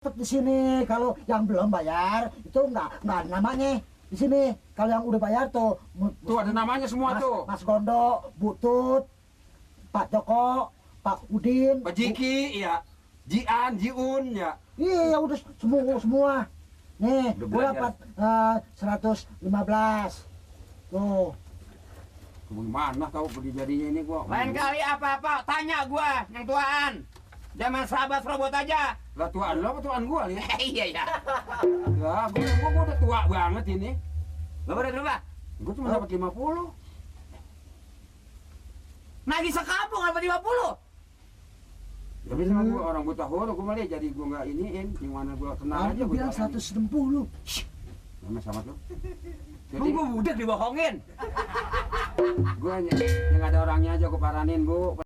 Di sini kalau yang belum bayar itu nggak ada namanya. Di sini kalau yang udah bayar tuh ada namanya semua tuh. Mas Gondo, Butut, Pak Joko, Pak Udin, Pak Jiki, ya, Jian, Jiun, ya. Iya udah semua. Nih, Udah gue belajar. dapat 115. Tuh. Mana kau pergi jadinya ini gua? Lain kali apa-apa tanya gua yang tuaan. Jangan serabut-serabut aja. Lah tuan lo apa tuan gua nih? Iya ya. Ya, gua udah tua banget ini. Lo berapa? Gua cuma dapat 50. Nagih sekampung apa 50? Ya bisa gua orang buta huruf gua malah jadi gua enggak iniin, yang mana gua tenang aja Aku gua. bilang 160. Sama sama tuh. Jadi gua budak dibohongin. Gua yang ada orangnya aja gua paranin, Bu.